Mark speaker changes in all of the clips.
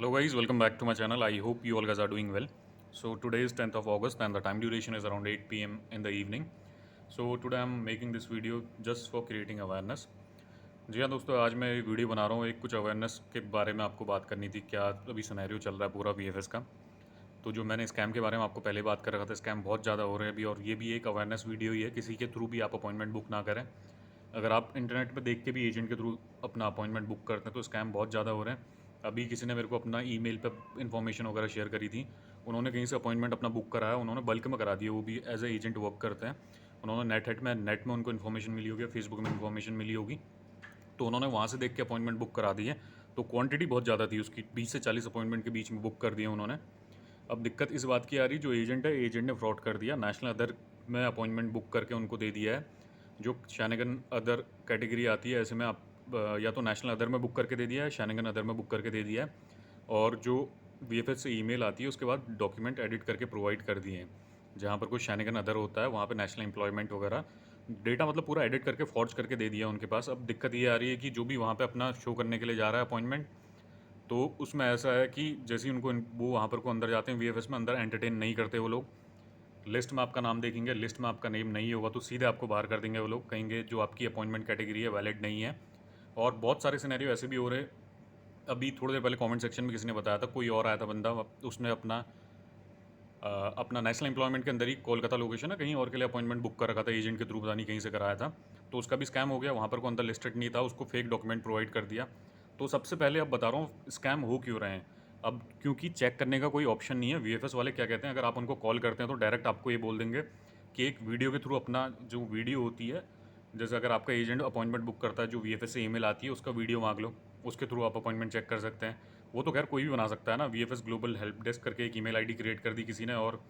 Speaker 1: Hello guys, welcome back to my channel. I hope you all guys are doing well. So today is 10th of August and the time duration is around 8 p.m. in the evening. So today I'm making this video just for creating awareness. जी हाँ दोस्तों, आज मैं एक video बना रहा हूँ एक कुछ अवेयरनेस के बारे में आपको बात करनी थी। क्या अभी सिनेरियो चल रहा है पूरा वीएफएस का। तो जो मैंने स्कैम के बारे में आपको पहले बात कर रखा था, स्कैम बहुत ज़्यादा हो रहे हैं अभी, और ये भी एक अवेयरनेस वीडियो ही है। किसी के थ्रू भी आप अपॉइंटमेंट बुक ना करें। अगर आप इंटरनेट पे देख के भी एजेंट के थ्रू अपना अपॉइंटमेंट बुक करते हैं तो स्कैम बहुत ज़्यादा हो रहे हैं। अभी किसी ने मेरे को अपना ईमेल पे इन्फॉर्मेशन वगैरह शेयर करी थी। उन्होंने कहीं से अपॉइंटमेंट अपना बुक कराया, उन्होंने बल्क में करा दिया, वो भी एज ए एजेंट वर्क करते हैं। उन्होंने नेट में उनको इन्फॉर्मेशन मिली होगी, फेसबुक में इन्फॉर्मेशन मिली होगी, तो उन्होंने वहाँ से देख के अपॉइंटमेंट बुक करा दी है। तो क्वांटिटी बहुत ज़्यादा थी उसकी, 20 से 40 अपॉइंटमेंट के बीच में बुक कर दिए उन्होंने। अब दिक्कत इस बात की आ रही, जो एजेंट है, एजेंट ने फ्रॉड कर दिया। नेशनल अदर में अपॉइंटमेंट बुक करके उनको दे दिया है। जो शैनिगन अदर कैटेगरी आती है, ऐसे में आप या तो नेशनल अदर में बुक करके दे दिया है, शैनिगन अदर में बुक करके दे दिया है, और जो वीएफएस से ईमेल आती है उसके बाद डॉक्यूमेंट एडिट करके प्रोवाइड कर दिए हैं। जहाँ पर कोई शैनिगन अदर होता है वहाँ पे नेशनल एम्प्लॉयमेंट वगैरह डेटा मतलब पूरा एडिट करके फॉर्ज करके दे दिया उनके पास। अब दिक्कत ये आ रही है कि जो भी वहाँ पे अपना शो करने के लिए जा रहा है अपॉइंटमेंट, तो उसमें ऐसा है कि जैसे ही उनको वो वहाँ पर को अंदर जाते हैं वीएफएस में, अंदर एंटरटेन नहीं करते वो लोग। लिस्ट में आपका नाम देखेंगे, लिस्ट में आपका नेम नहीं होगा तो सीधे आपको बाहर कर देंगे वो लोग, कहेंगे जो आपकी अपॉइंटमेंट कैटेगरी है वैलिड नहीं है। और बहुत सारे सिनेरियो ऐसे भी हो रहे। अभी थोड़ी देर पहले कमेंट सेक्शन में किसी ने बताया था, कोई और आया था बंदा, उसने अपना नेशनल एम्प्लॉयमेंट के अंदर ही कोलकाता लोकेशन है, कहीं और के लिए अपॉइंटमेंट बुक कर रखा था, एजेंट के थ्रू पता नहीं कहीं से कराया था। तो उसका भी स्कैम हो गया, वहाँ पर कोई अंदर लिस्टेड नहीं था, उसको फेक डॉक्यूमेंट प्रोवाइड कर दिया। तो सबसे पहले अब बता रहा हूँ स्कैम हो क्यों रहे हैं। अब क्योंकि चेक करने का कोई ऑप्शन नहीं है। वीएफएस वाले क्या कहते हैं, अगर आप उनको कॉल करते हैं तो डायरेक्ट आपको ये बोल देंगे कि एक वीडियो के थ्रू अपना जो वीडियो होती है, जैसे अगर आपका एजेंट अपॉइंटमेंट बुक करता है, जो वीएफएस से ईमेल आती है उसका वीडियो मांग लो, उसके थ्रू आप अपॉइंटमेंट चेक कर सकते हैं। वो तो खैर कोई भी बना सकता है ना। वीएफएस ग्लोबल हेल्प डेस्क करके एक ईमेल आईडी क्रिएट कर दी किसी ने, और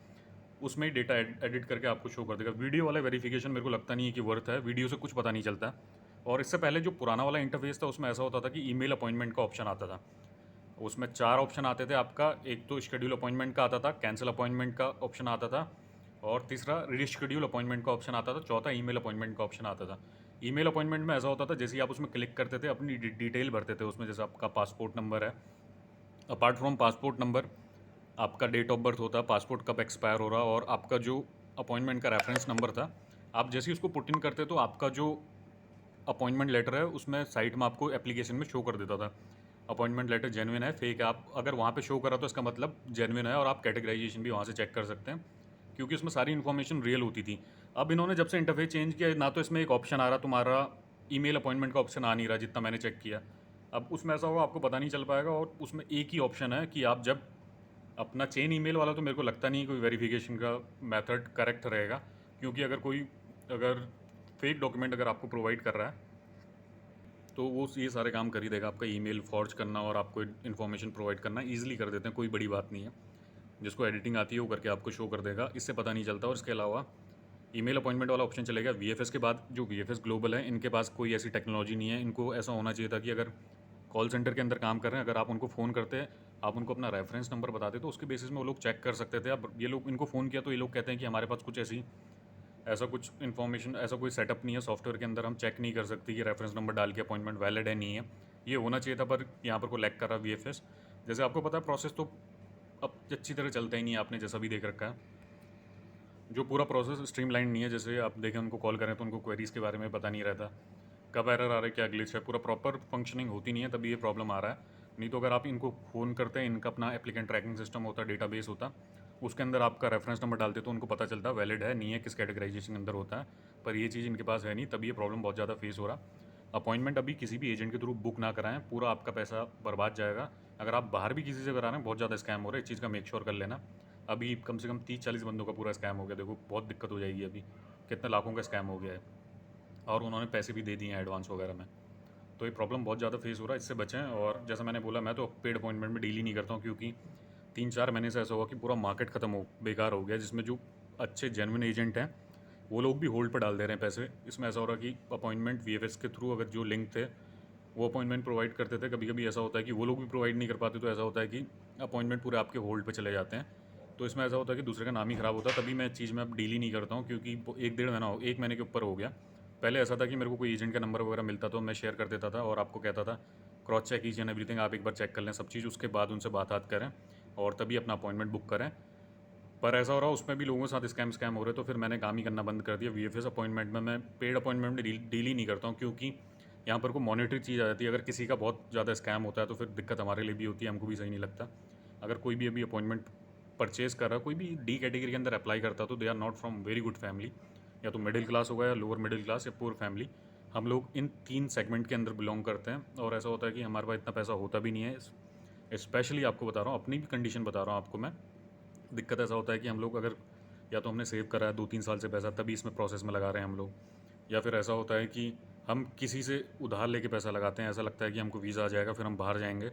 Speaker 1: उसमें ही डेटा एडिट करके आपको शो कर देगा। वीडियो वाला वेरिफिकेशन मेरे को लगता नहीं है कि वर्थ है, वीडियो से कुछ पता नहीं चलता। और इससे पहले जो पुराना वाला इंटरफेस था उसमें ऐसा होता था कि ईमेल अपॉइंटमेंट का ऑप्शन आता था। उसमें 4 ऑप्शन आते थे आपका। एक तो शेड्यूल अपॉइंटमेंट का आता था, कैंसिल अपॉइंटमेंट का ऑप्शन आता था, और तीसरा रीशेड्यूल अपॉइंटमेंट का ऑप्शन आता था, चौथा ईमेल अपॉइंटमेंट का ऑप्शन आता था। ईमेल अपॉइंटमेंट में ऐसा होता था, जैसे ही आप उसमें क्लिक करते थे अपनी डिटेल भरते थे उसमें, जैसे आपका पासपोर्ट नंबर है, अपार्ट फ्रॉम पासपोर्ट नंबर आपका डेट ऑफ बर्थ होता है, पासपोर्ट कब एक्सपायर हो रहा, और आपका जो अपॉइंटमेंट का रेफरेंस नंबर था। आप जैसे ही उसको पुट इन करते तो आपका जो अपॉइंटमेंट लेटर है उसमें साइट में आपको एप्लीकेशन में शो कर देता था अपॉइंटमेंट लेटर जेन्युइन है फेक है। आप अगर वहाँ पे शो करा तो इसका मतलब जेन्युइन है, और आप कैटेगराइजेशन भी वहाँ से चेक कर सकते हैं, क्योंकि उसमें सारी इन्फॉर्मेशन रियल होती थी। अब इन्होंने जब से इंटरफेस चेंज किया ना, तो इसमें एक ऑप्शन आ रहा तुम्हारा ईमेल अपॉइंटमेंट का ऑप्शन आ नहीं रहा जितना मैंने चेक किया। अब उसमें ऐसा होगा आपको पता नहीं चल पाएगा, और उसमें एक ही ऑप्शन है कि आप जब अपना चेन ईमेल वाला, तो मेरे को लगता नहीं कोई वेरिफिकेशन का मेथड करेक्ट रहेगा, क्योंकि अगर फेक डॉक्यूमेंट अगर आपको प्रोवाइड कर रहा है तो वो ये सारे काम कर ही देगा। आपका ईमेल फॉर्ज करना और आपको इन्फॉर्मेशन प्रोवाइड करना ईजिली कर देते हैं, कोई बड़ी बात नहीं है। जिसको एडिटिंग आती है वो करके आपको शो कर देगा, इससे पता नहीं चलता। और इसके अलावा ईमेल अपॉइंटमेंट वाला ऑप्शन चलेगा वीएफएस के बाद। जो वीएफएस ग्लोबल है, इनके पास कोई ऐसी टेक्नोलॉजी नहीं है। इनको ऐसा होना चाहिए था कि अगर कॉल सेंटर के अंदर काम कर रहे हैं, अगर आप उनको फ़ोन करते हैं, आप उनको अपना रेफरेंस नंबर बताते तो उसके बेसिस में वो लोग चेक कर सकते थे। अब ये लोग, इनको फ़ोन किया तो ये लोग कहते हैं कि हमारे पास ऐसा कुछ इन्फॉर्मेशन, ऐसा कोई सेटअप नहीं है सॉफ्टवेयर के अंदर, हम चेक नहीं कर सकते कि रेफरेंस नंबर डाल के अपॉइंटमेंट वैलिड है नहीं है। ये होना चाहिए था, पर यहाँ पर को लैक कर रहा वीएफएस। जैसे आपको पता है प्रोसेस तो अब अच्छी तरह चलता ही नहीं है, आपने जैसा भी देख रखा है। जो पूरा प्रोसेस स्ट्रीमलाइन नहीं है। जैसे आप देखें, उनको कॉल करें तो उनको क्वेरीज़ के बारे में पता नहीं रहता, कब एरर आ रहा है, क्या ग्लिच है, पूरा प्रॉपर फंक्शनिंग होती नहीं है, तभी ये प्रॉब्लम आ रहा है। नहीं तो अगर आप इनको फ़ोन करते हैं, इनका अपना एप्लीकेंट ट्रैकिंग सिस्टम होता, डेटाबेस होता, उसके अंदर आपका रेफरेंस नंबर डालते तो उनको पता चलता वैलिड है नहीं है, किस कैटेगराइजेशन के अंदर होता है। पर ये चीज़ इनके पास है नहीं, तभी ये प्रॉब्लम बहुत ज़्यादा फेस हो रहा। अपॉइंटमेंट अभी किसी भी एजेंट के थ्रू बुक ना कराएं, पूरा आपका पैसा बर्बाद जाएगा। अगर आप बाहर भी किसी से करा रहे हैं, बहुत ज़्यादा स्कैम हो रहा है, इस चीज़ का मेक श्योर कर लेना। अभी कम से कम 30-40 बंदों का पूरा स्कैम हो गया, देखो बहुत दिक्कत हो जाएगी। अभी कितने लाखों का स्कैम हो गया है, और उन्होंने पैसे भी दे दिए हैं एडवांस वगैरह में। तो ये प्रॉब्लम बहुत ज़्यादा फेस हो रहा है, इससे बचें। और जैसा मैंने बोला, मैं तो पेड अपॉइंटमेंट में डील ही नहीं करता हूँ, क्योंकि 3-4 महीने से ऐसा हुआ कि पूरा मार्केट ख़त्म हो बेकार हो गया, जिसमें जो अच्छे जेन्युइन एजेंट हैं वो लोग भी होल्ड पर डाल दे रहे हैं पैसे। इसमें ऐसा हो रहा है कि अपॉइंटमेंट वीएफएस के थ्रू अगर जो लिंक थे वो अपॉइंटमेंट प्रोवाइड करते थे, कभी कभी ऐसा होता है कि वो लोग भी प्रोवाइड नहीं कर पाते, तो ऐसा होता है कि अपॉइंटमेंट पूरे आपके होल्ड पे चले जाते हैं। तो इसमें ऐसा होता है कि दूसरे का नाम ही ख़राब होता है, तभी मैं चीज़ में अब डील ही नहीं करता हूँ, क्योंकि 1 महीने के ऊपर हो गया। पहले ऐसा था कि मेरे को कोई एजेंट का नंबर वगैरह मिलता तो मैं शेयर कर देता था और आपको कहता था cross check each and everything, आप एक बार चेक कर लें सब चीज़, उसके बाद उनसे बात करें और तभी अपना अपॉइंटमेंट बुक करें। पर ऐसा हो रहा उसमें भी लोगों के साथ स्कैम हो रहे, तो फिर मैंने काम ही करना बंद कर दिया। वीएफएस अपॉइंटमेंट में मैं पेड अपॉइंटमेंट में डील ही नहीं करता हूँ, क्योंकि यहाँ पर कोई मॉनिटरी चीज़ आ जाती है। अगर किसी का बहुत ज़्यादा स्कैम होता है तो फिर दिक्कत हमारे लिए भी होती है, हमको भी सही नहीं लगता। अगर कोई भी अभी अपॉइंटमेंट परचेज़ कर रहा है, कोई भी डी कैटेगरी के अंदर अप्लाई करता है, तो they are not from very good family, या तो मिडिल क्लास होगा या लोअर मिडिल क्लास या पुअर फैमिली। हम लोग इन 3 सेगमेंट के अंदर बिलोंग करते हैं, और ऐसा होता है कि हमारे पास इतना पैसा होता भी नहीं है। स्पेशली आपको बता रहा हूँ, अपनी भी कंडीशन बता रहा हूँ आपको मैं। दिक्कत ऐसा होता है कि हम लोग अगर या तो हमने सेव करा है 2-3 साल से पैसा, तभी इसमें प्रोसेस में लगा रहे हैं हम लोग, या फिर ऐसा होता है कि हम किसी से उधार लेके पैसा लगाते हैं। ऐसा लगता है कि हमको वीज़ा आ जाएगा, फिर हम बाहर जाएंगे,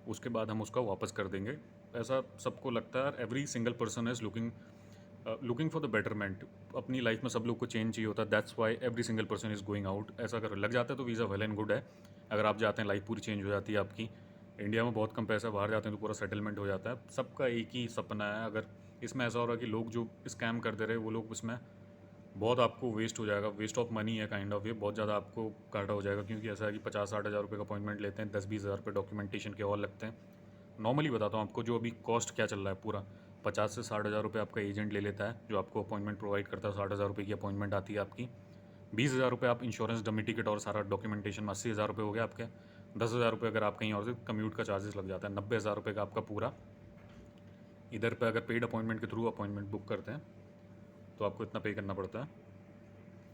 Speaker 1: उसके बाद हम उसका वापस कर देंगे। ऐसा सबको लगता है। Every single person is looking for the betterment. अपनी लाइफ में सब लोग को चेंज चाहिए होता है, that's why every single person is going out. ऐसा अगर लग जाता है तो वीज़ा वेल एंड गुड है। अगर आप जाते हैं लाइफ पूरी चेंज हो जाती है आपकी। इंडिया में बहुत कम पैसा, बाहर जाते हैं तो पूरा सेटलमेंट हो जाता है। सबका एक ही सपना है। अगर इसमें ऐसा हो रहा है कि लोग जो स्कैम करते रहे, वो लोग इसमें बहुत आपको वेस्ट हो जाएगा, वेस्ट ऑफ मनी है काइंड ऑफ, ये बहुत ज़्यादा आपको घाटा हो जाएगा। क्योंकि ऐसा है कि 50-60 हज़ार रुपये का अपॉइंटमेंट लेते हैं, 10-20 हज़ार रुपये डॉक्यूमेंटेशन के और लगते हैं। नॉर्मली बताता हूँ आपको, जो अभी कॉस्ट क्या चल रहा है पूरा, 50 से 60 हज़ार रुपये आपका एजेंट ले लेता है, जो आपको अपॉइंटमेंट प्रोवाइड करता है। 60 हज़ार रुपये की अपॉइंटमेंट आती है आपकी। 20 हज़ार रुपये आप इंश्योरेंस, डमी टिकट और सारा डॉक्यूमेंटेशन में 80 हज़ार रुपये हो गया आपके। 10 हज़ार रुपये अगर आप कहीं और से कम्यूट का चार्जेस लग जाता है, 90 हज़ार रुपये का आपका पूरा। इधर पे अगर पेड अपॉइंटमेंट के थ्रू अपॉइंटमेंट बुक करते हैं तो आपको इतना पे करना पड़ता है।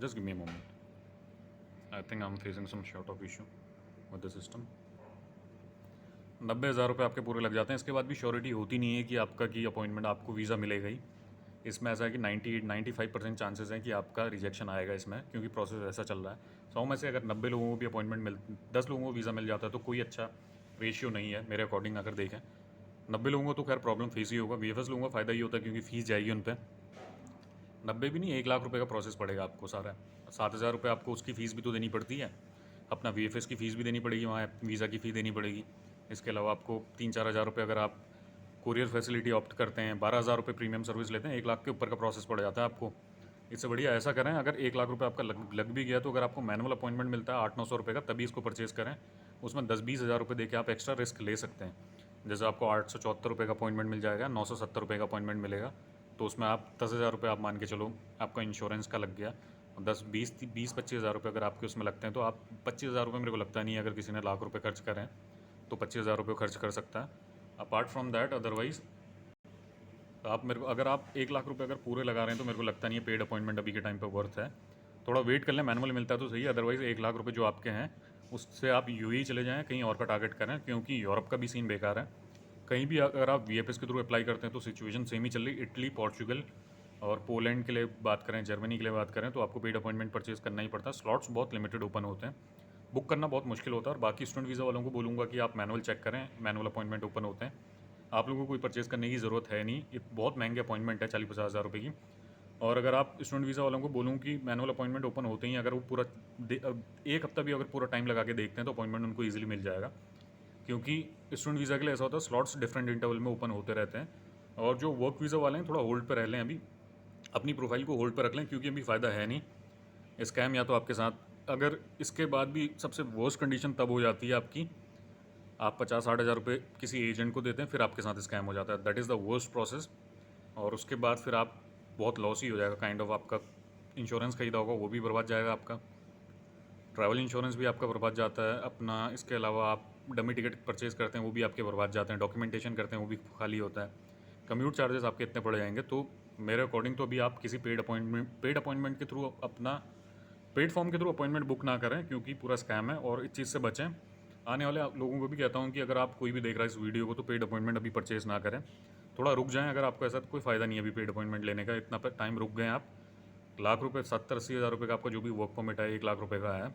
Speaker 1: Just give me a moment, I think I am facing some short of issue with the system. 90 हज़ार रुपये आपके पूरे लग जाते हैं। इसके बाद भी श्योरिटी होती नहीं है कि आपका की अपॉइंटमेंट आपको वीज़ा मिलेगा ही। इसमें ऐसा है कि 98-95% चांसेस हैं कि आपका रिजेक्शन आएगा इसमें, क्योंकि प्रोसेस ऐसा चल रहा है। 100 में से अगर 90 लोगों को भी अपॉइंटमेंट 10 लोगों को वीज़ा मिल जाता है तो कोई अच्छा रेशियो नहीं है मेरे अकॉर्डिंग। अगर देखें 90 लोगों को तो खैर प्रॉब्लम फेस ही होगा, वीएफएस लोगों का फ़ायदा ही होता है क्योंकि फ़ीस जाएगी उन पर। 90 भी नहीं, 1 लाख रुपये का प्रोसेस पड़ेगा आपको सारा। 7 हज़ार रुपये आपको उसकी फ़ीस भी तो देनी पड़ती है, अपना वीएफएस की फ़ीस भी देनी पड़ेगी, वहाँ वीज़ा की फ़ी देनी पड़ेगी। इसके अलावा आपको 3-4 हज़ार रुपये अगर आप कुरियर फैसिलिटी ऑप्ट करते हैं, 12 हज़ार रुपये प्रीमियम सर्विस लेते हैं, 1 लाख के ऊपर का प्रोसेस पड़ जाता है आपको। इससे बढ़िया ऐसा करें, अगर 1 लाख रुपये आपका लग भी गया तो अगर आपको मैनुअल अपॉइंटमेंट मिलता है 800-900 रुपये का, तभी इसको परचेज़ करें। उसमें 10-20 हज़ार रुपये देके आप एक्स्ट्रा रिस्क ले सकते हैं। जैसे आपको 874 रुपये का अपॉइंटमेंट मिल जाएगा, 970 रुपये का अपॉइंटमेंट मिलेगा, तो उसमें आप 10 हज़ार रुपये आप मान के चलो आपका इंश्योरेंस का लग गया। 10-20-25 हज़ार रुपये अगर आपके उसमें लगते हैं तो आप 25 हज़ार रुपये, मेरे को लगता नहीं है अगर किसी ने लाख रुपये खर्च करें तो 25 हज़ार रुपये खर्च कर सकता है। अपार्ट फ्रॉम दैट अदरवाइज़ आप मेरे को, अगर आप 1 लाख रुपये अगर पूरे लगा रहे हैं तो मेरे को लगता नहीं है पेड अपॉइंटमेंट अभी के टाइम पे वर्थ है। थोड़ा वेट कर लें, मैनुअल मिलता है तो सही है। अदरवाइज़ 1 लाख रुपये जो आपके हैं उससे आप यूएई चले जाएँ, कहीं और का टारगेट करें, क्योंकि यूरोप का भी सीन बेकार है। कहीं भी अगर आप वीएफएस के थ्रू अप्लाई करते हैं तो सिचुएशन सेम ही चल रही। इटली, पोर्चुगल और पोलैंड के लिए बात करें, जर्मनी के लिए बात करें, तो आपको पेड अपॉइंटमेंट परचेज़ करना ही पड़ता है। स्लॉट्स बहुत लिमिटेड ओपन होते हैं, बुक करना बहुत मुश्किल होता है। और बाकी स्टूडेंट वीज़ा वालों को बोलूँगा कि आप मैनुअल चेक करें, मैनुअल अपॉइंटमेंट ओपन होते हैं। आप लोगों को कोई परचेज़ करने की ज़रूरत है नहीं, ये बहुत महंगे अपॉइंटमेंट है, 40-50 हज़ार रुपये की। और अगर आप स्टूडेंट वीज़ा वालों को बोलूँ कि मैनुअल अपॉइंटमेंट ओपन होते ही अगर वो पूरा 1 हफ्ता भी अगर पूरा टाइम लगा के देखते हैं तो अपॉइंटमेंट उनको ईजिली मिल जाएगा। क्योंकि स्टूडेंट वीज़ा के लिए ऐसा होता है, स्लॉट्स डिफरेंट इंटरवल में ओपन होते रहते हैं। और जो वर्क वीज़ा वाले हैं थोड़ा होल्ड पर रह लें, अभी अपनी प्रोफाइल को होल्ड पर रख लें, क्योंकि अभी फ़ायदा है नहीं। स्कैम या तो आपके साथ, अगर इसके बाद भी सबसे वर्स्ट कंडीशन तब हो जाती है आपकी, आप 50-60 हज़ार रुपये किसी एजेंट को देते हैं, फिर आपके साथ स्कैम हो जाता है। That is the worst process. और उसके बाद फिर आप बहुत लॉस ही हो जाएगा काइंड ऑफ। आपका इंश्योरेंस खरीदा होगा वो भी बर्बाद जाएगा, आपका ट्रैवल इंश्योरेंस भी आपका बर्बाद जाता है अपना। इसके अलावा आप डमी टिकट परचेज़ करते हैं वो भी आपके बर्बाद जाते हैं, डॉक्यूमेंटेशन करते हैं वो भी खाली होता है, कम्यूट चार्जेस आपके इतने पड़ जाएंगे। तो मेरे अकॉर्डिंग तो अभी आप किसी पेड अपॉइंटमेंट के थ्रू अपना पेड फॉर्म के थ्रू अपॉइंटमेंट बुक ना करें, क्योंकि पूरा स्कैम है, और इस चीज़ से बचें। आने वाले लोगों को भी कहता हूँ कि अगर आप कोई भी देख रहा है इस वीडियो को तो पेड अपॉइंटमेंट अभी परचेज़ ना करें, थोड़ा रुक जाएं। अगर आपको ऐसा कोई फ़ायदा नहीं है अभी पेड अपॉइंटमेंट लेने का, इतना टाइम रुक गए आप, लाख रुपये 70-80 हज़ार रुपये का आपका जो भी वर्क परमिट है 1 लाख रुपये का है,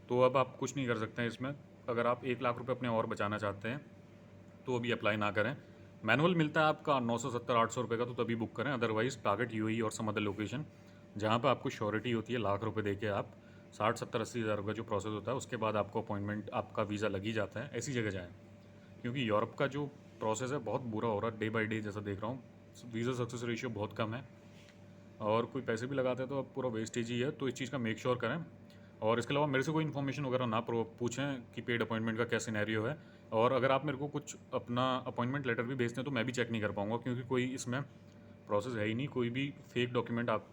Speaker 1: तो अब आप कुछ नहीं कर सकते हैं इसमें। अगर आप 1 लाख रुपये अपने और बचाना चाहते हैं तो अभी अप्लाई ना करें। मैनुअल मिलता है आपका 970-800 रुपये का, तो तभी बुक करें। अदरवाइज़ टारगेट यूएई और सम अदर लोकेशन जहाँ पर आपको श्योरिटी होती है, लाख रुपये दे के आप 60-70-80 हज़ार रुपये जो प्रोसेस होता है उसके बाद आपको अपॉइंटमेंट, आपका वीज़ा लग ही जाता है। ऐसी जगह जाएँ, क्योंकि यूरोप का जो प्रोसेस है बहुत बुरा हो रहा है डे बाई डे, जैसा देख रहा हूँ वीज़ा सक्सेस रेशियो बहुत कम है, और कोई पैसे भी लगाते हैं तो अब पूरा वेस्टेज ही है। तो इस चीज़ का मेक श्योर करें। और इसके अलावा मेरे से कोई इन्फॉर्मेशन वगैरह ना पूछें कि पेड अपॉइंटमेंट का क्या सिनेरियो है। और अगर आप मेरे को कुछ अपना अपॉइंटमेंट लेटर भी भेजते हैं तो मैं भी चेक नहीं कर पाऊँगा, क्योंकि कोई इसमें प्रोसेस है ही नहीं। कोई भी फेक डॉक्यूमेंट आप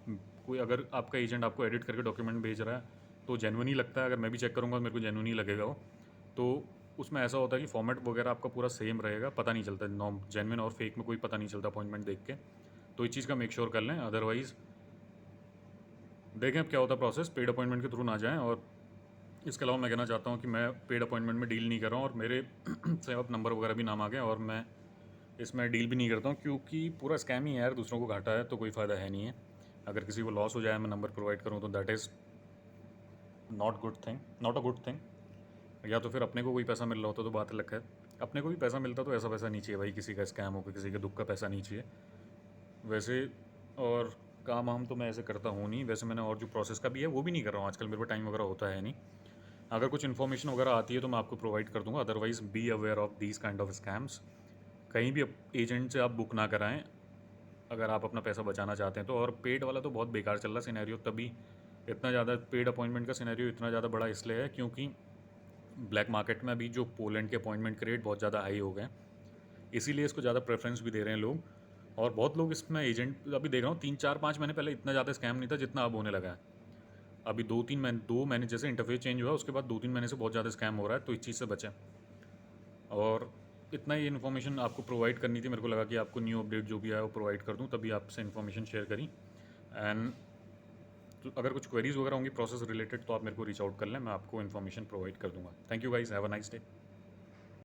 Speaker 1: कोई अगर आपका एजेंट आपको एडिट करके डॉक्यूमेंट भेज रहा है तो जेन्युइन ही लगता है। अगर मैं भी चेक करूँगा तो मेरे को जेन्युइन ही लगेगा वो। तो उसमें ऐसा होता है कि फॉर्मेट वगैरह आपका पूरा सेम रहेगा, पता नहीं चलता नॉम जेन्युइन और फेक में कोई पता नहीं चलता अपॉइंटमेंट देख के। तो इस चीज़ का मेक श्योर कर लें, अदरवाइज़ देखें अब क्या होता है प्रोसेस, पेड अपॉइंटमेंट के थ्रू ना जाएँ। और इसके अलावा मैं कहना चाहता हूँ कि मैं पेड अपॉइंटमेंट में डील नहीं कर रहा हूँ और मेरे से अब नंबर वगैरह भी ना मांगें, और मैं इसमें डील भी नहीं करता हूँ, क्योंकि पूरा स्कैम ही है यार। दूसरों को घाटा है तो कोई फ़ायदा है नहीं है। अगर किसी को लॉस हो जाए मैं नंबर प्रोवाइड करूँ तो that is not a good thing. या तो फिर अपने को कोई पैसा मिल रहा होता तो बात अलग है। अपने को भी पैसा मिलता तो ऐसा पैसा नहीं चाहिए भाई, किसी का स्कैम हो के किसी के दुख का पैसा नहीं चाहिए वैसे। और काम वाम तो मैं ऐसे करता हूँ नहीं वैसे। मैंने और जो प्रोसेस का भी है वो भी नहीं कर रहा हूँ आजकल, मेरे को टाइम वगैरह होता है नहीं। अगर कुछ इन्फॉर्मेशन वगैरह आती है तो मैं आपको प्रोवाइड कर दूंगा, otherwise be aware of these kind of scams. कहीं भी एजेंट से आप बुक ना कराएं अगर आप अपना पैसा बचाना चाहते हैं तो। और पेड वाला तो बहुत बेकार चल रहा सिनेरियो, तभी इतना ज़्यादा पेड अपॉइंटमेंट का सिनेरियो इतना ज़्यादा बड़ा इसलिए है क्योंकि ब्लैक मार्केट में अभी जो पोलैंड के अपॉइंटमेंट के रेट बहुत ज़्यादा हाई हो गए हैं, इसीलिए इसको ज़्यादा प्रेफरेंस भी दे रहे हैं लोग। और बहुत लोग इसमें एजेंट अभी देख रहा हूँ 3 4 5 महीने पहले इतना ज़्यादा स्कैम नहीं था जितना अब होने लगा है। अभी 2 महीने जैसे इंटरफेस चेंज हुआ उसके बाद 2 3 महीने से बहुत ज़्यादा स्कैम हो रहा है, तो इस चीज़ से बचें। और इतना ही इन्फॉर्मेशन आपको प्रोवाइड करनी थी। मेरे को लगा कि आपको न्यू अपडेट जो भी आया वो प्रोवाइड कर दूँ, तभी आपसे इन्फॉर्मेशन शेयर करी। एंड तो अगर कुछ क्वेरीज वगैरह होंगी प्रोसेस रिलेटेड तो आप मेरे को रीच आउट कर लें, मैं आपको इन्फॉर्मेशन प्रोवाइड कर दूँगा। Thank you guys, have a nice day.